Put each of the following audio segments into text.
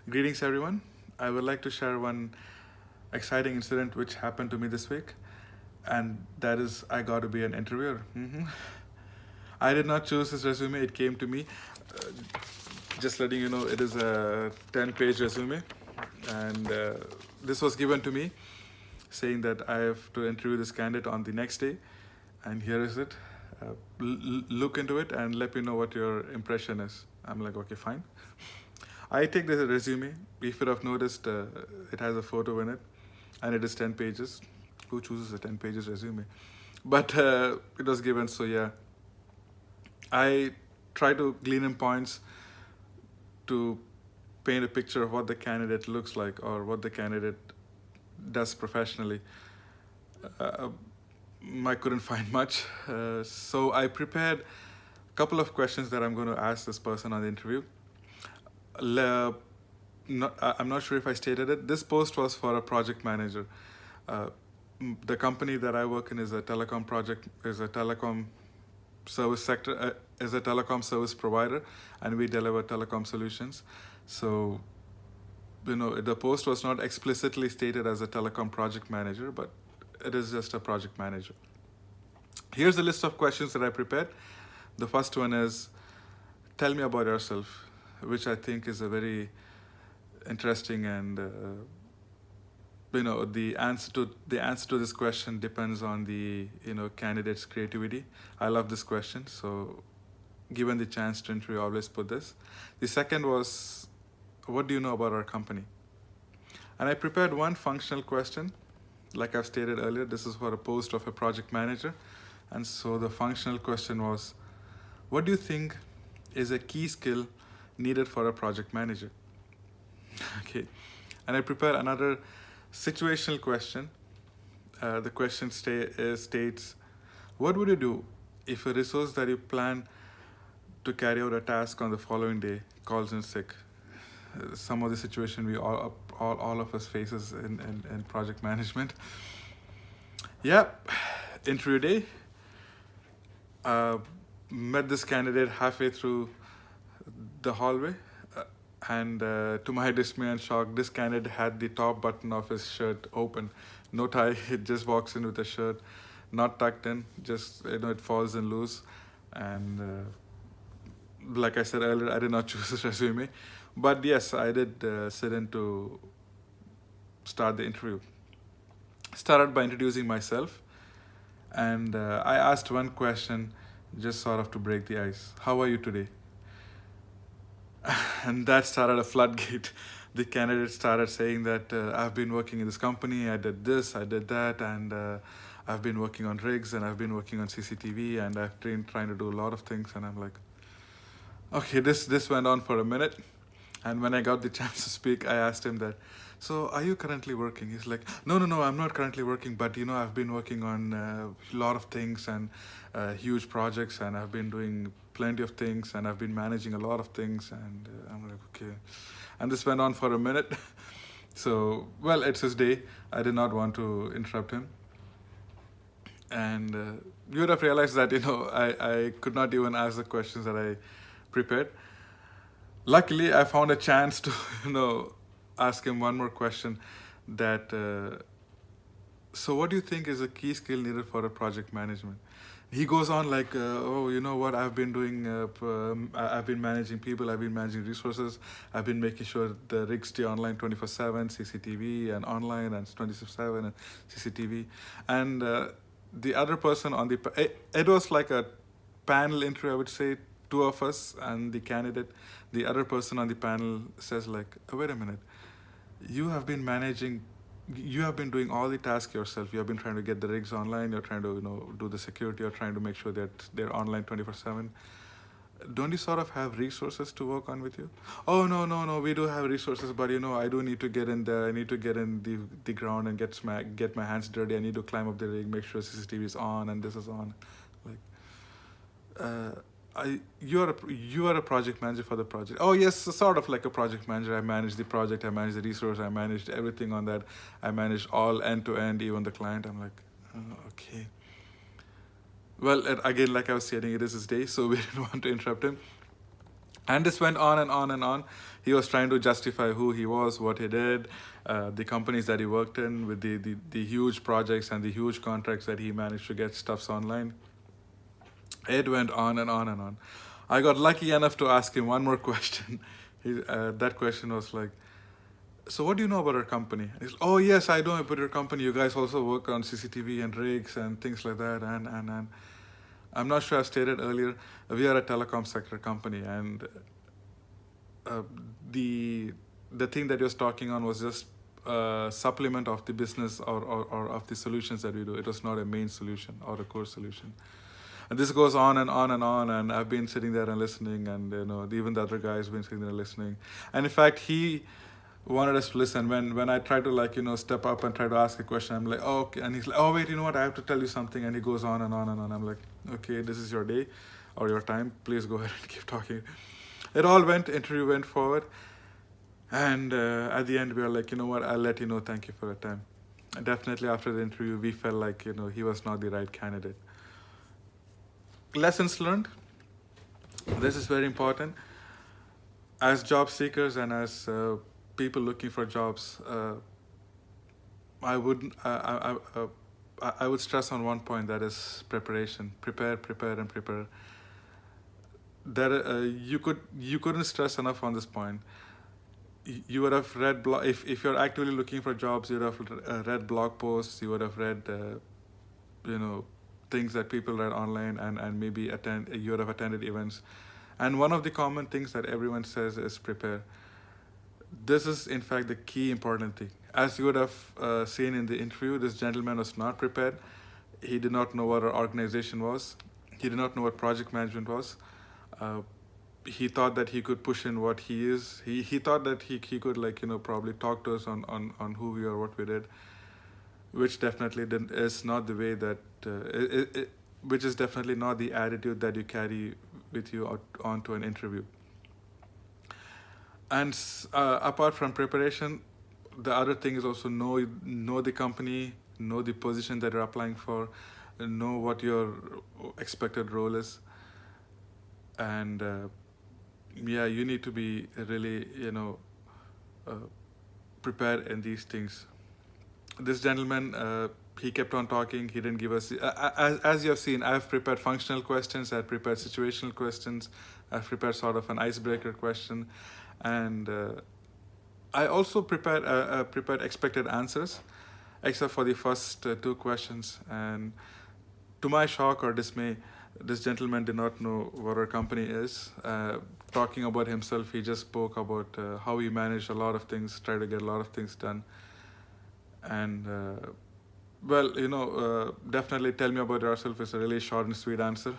Greetings, everyone. I would like to share one exciting incident which happened to me this week, and that is I got to be an interviewer. I did not choose this resume, it came to me. Uh, just letting you know, it is a 10-page resume, and this was given to me saying that I have to interview this candidate on the next day, and here is it. Look into it and let me know what your impression is. I'm like, okay, fine. I take the resume. If you have noticed, it has a photo in it, and it is 10 pages. Who chooses a 10 pages resume? But it was given, so yeah. I try to glean in points to paint a picture of what the candidate looks like or what the candidate does professionally. Uh, I couldn't find much, so I prepared a couple of questions that I'm going to ask this person on the interview. I'm not sure if I stated it. This post was for a project manager. Uh, the company that I work in is a telecom service sector, is a telecom service provider, and we deliver telecom solutions. So, the post was not explicitly stated as a telecom project manager, but it is just a project manager. Here's a list of questions that I prepared. The first one is, tell me about yourself, which I think is a very interesting and the answer to this question depends on the candidate's creativity. I love this question, so given the chance to interview, I always put this. The second was, what do you know about our company? And I prepared one functional question. Like I've stated earlier, this is for a post of a project manager, and so the functional question was, what do you think is a key skill needed for a project manager? Okay. And I prepared another situational question. The question states, what would you do if a resource that you plan to carry out a task on the following day calls in sick? Some of the situation we all of us faces in project management. Yeah, interview day. Met this candidate halfway through the hallway, and to my dismay and shock, this candidate had the top button of his shirt open, no tie. It just walks in with a shirt not tucked in, just it falls in loose. And like I said earlier, I did not choose this resume, but yes, I did sit in to start the interview. Started by introducing myself, and I asked one question, just sort of to break the ice. How are you today? And that started a floodgate. The candidate started saying that I've been working in this company, I did this, I did that, and I've been working on rigs, and I've been working on CCTV, and I've been trying to do a lot of things. And I'm like, okay, this went on for a minute. And when I got the chance to speak, I asked him that, so are you currently working? He's like, no, I'm not currently working, but I've been working on a lot of things and huge projects, and I've been doing plenty of things, and I've been managing a lot of things. And I'm like, okay. And this went on for a minute. So, well, it's his day. I did not want to interrupt him. And you would have realized that, I could not even ask the questions that I prepared. Luckily, I found a chance to, ask him one more question that, so what do you think is a key skill needed for a project management? He goes on like, oh, you know what, I've been doing, I've been managing people, I've been managing resources, I've been making sure the rigs stay online 24/7, CCTV and online and 24/7 and CCTV. And the other person on it was like a panel interview, I would say, two of us and the candidate. The other person on the panel says like, oh, wait a minute, you have been doing all the tasks yourself. You have been trying to get the rigs online, you're trying to do the security, you're trying to make sure that they're online 24/7. Don't you sort of have resources to work on with you? Oh, no, we do have resources, but I do need to get in there. I need to get in the ground and get my hands dirty. I need to climb up the rig, make sure CCTV is on and this is on. Like, you are a project manager for the project. Oh yes, sort of like a project manager. I manage the project, I manage the resource, I managed everything on that. I managed all end to end, even the client. I'm like, okay. Well, again, like I was saying, it is his day, so we didn't want to interrupt him. And this went on and on and on. He was trying to justify who he was, what he did, the companies that he worked in, with the huge projects and the huge contracts that he managed to get stuffs online. It went on and on and on. I got lucky enough to ask him one more question. That question was like, so what do you know about our company? He's, oh yes, I know about your company. You guys also work on CCTV and rigs and things like that. And I'm not sure I stated earlier, we are a telecom sector company, and uh, the the thing that he was talking on was just a supplement of the business, or of the solutions that we do. It was not a main solution or a core solution. And this goes on and on and on, and I've been sitting there and listening, and even the other guy has been sitting there listening. And in fact, he wanted us to listen when I try to, like, step up and try to ask a question. I'm like, oh, okay. And he's like, oh wait, you know what, I have to tell you something. And he goes on and on and on. I'm like, okay, this is your day or your time, please go ahead and keep talking. Interview went forward, and at the end we were like, you know what, I'll let you know, thank you for your time. And definitely after the interview we felt like he was not the right candidate. Lessons learned, this is very important. As job seekers and as people looking for jobs, I would I would stress on one point, that is preparation. Prepare, and prepare. That you couldn't stress enough on this point. You would have read if you're actively looking for jobs, you would have read blog posts, you would have read things that people read online, and maybe you would have attended events. And one of the common things that everyone says is prepare. This is in fact the key important thing. As you would have seen in the interview, this gentleman was not prepared. He did not know what our organization was. He did not know what project management was. He thought that he could push in what he is. He thought that he could, like, probably talk to us on who we are, what we did, which definitely is not the way that which is definitely not the attitude that you carry with you onto an interview. And apart from preparation, the other thing is also know the company, know the position that you're applying for, know what your expected role is. And you need to be really prepared in these things. This gentleman, he kept on talking. He didn't give us as you have seen, I've prepared functional questions, I've prepared situational questions, I've prepared sort of an icebreaker question, and I also prepared expected answers, except for the first two questions. And to my shock or dismay, this gentleman did not know what our company is. Talking about himself, he just spoke about how he managed a lot of things, tried to get a lot of things done. And definitely tell me about yourself is a really short and sweet answer.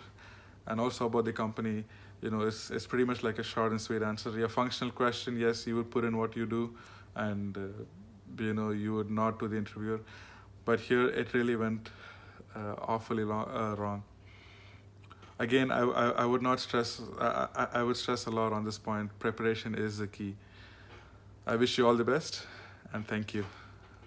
And also about the company, it's pretty much like a short and sweet answer. Your functional question, yes, you would put in what you do, and you would nod to the interviewer. But here it really went awfully wrong. Again, I would not stress. I would stress a lot on this point. Preparation is the key. I wish you all the best, and thank you.